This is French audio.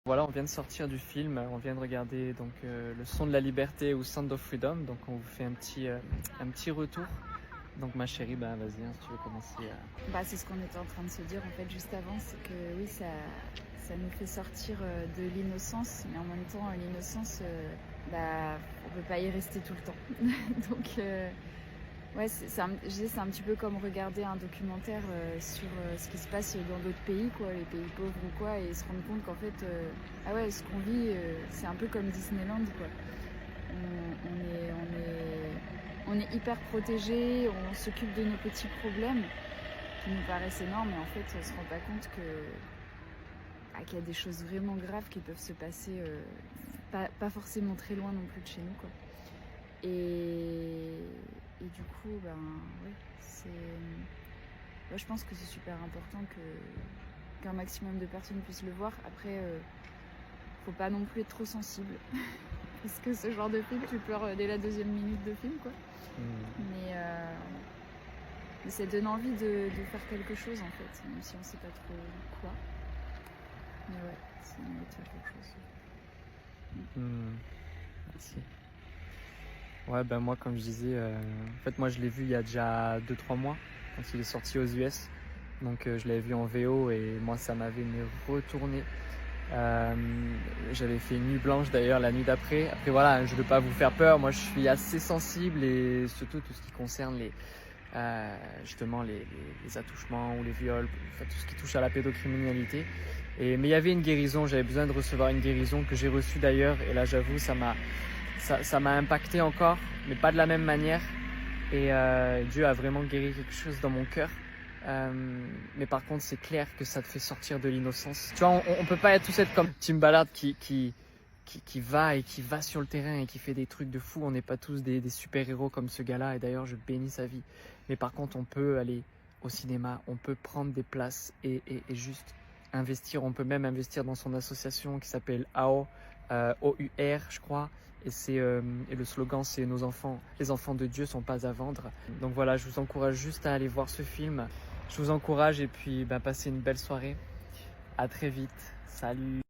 Voilà, on vient de sortir du film, on vient de regarder donc Le Son de la Liberté ou Sound of Freedom, donc on vous fait un petit retour. Donc ma chérie, vas-y, si tu veux commencer. C'est ce qu'on était en train de se dire en fait juste avant, c'est que oui, ça nous fait sortir de l'innocence, mais en même temps l'innocence, on peut pas y rester tout le temps. Donc ouais, c'est un petit peu comme regarder un documentaire sur ce qui se passe dans d'autres pays, quoi, les pays pauvres ou quoi, et se rendre compte qu'en fait, ah ouais, ce qu'on vit, c'est un peu comme Disneyland, quoi. On est hyper protégés, on s'occupe de nos petits problèmes qui nous paraissent énormes, et en fait, on se rend pas compte qu'il y a des choses vraiment graves qui peuvent se passer, pas forcément très loin non plus de chez nous, quoi. Et du coup, je pense que c'est super important qu'un maximum de personnes puissent le voir. Après, faut pas non plus être trop sensible. Parce que ce genre de film, tu pleures dès la 2e minute de film, quoi. Mais ça donne envie de faire quelque chose, en fait, même si on sait pas trop quoi. Mais ouais, c'est envie de faire quelque chose. Merci. Ouais, moi, comme je disais, en fait, moi, je l'ai vu il y a déjà 2-3 mois, quand il est sorti aux US. Donc, je l'avais vu en VO et moi, ça m'avait retourné. J'avais fait une nuit blanche d'ailleurs la nuit d'après. Après, voilà, je ne veux pas vous faire peur. Moi, je suis assez sensible et surtout tout ce qui concerne justement les attouchements ou les viols, enfin, tout ce qui touche à la pédocriminalité. Mais il y avait une guérison, j'avais besoin de recevoir une guérison que j'ai reçue d'ailleurs. Et là, j'avoue, ça m'a impacté encore, mais pas de la même manière. Et Dieu a vraiment guéri quelque chose dans mon cœur. Mais par contre, c'est clair que ça te fait sortir de l'innocence. Tu vois, on peut pas tous être comme Tim Ballard qui va sur le terrain et qui fait des trucs de fou. On n'est pas tous des super-héros comme ce gars-là. Et d'ailleurs, je bénis sa vie. Mais par contre, on peut aller au cinéma, on peut prendre des places et juste investir. On peut même investir dans son association qui s'appelle AO, OUR, je crois. Et le slogan, c'est les enfants de Dieu sont pas à vendre. Donc voilà, je vous encourage juste à aller voir ce film. Je vous encourage et puis passez une belle soirée. À très vite. Salut.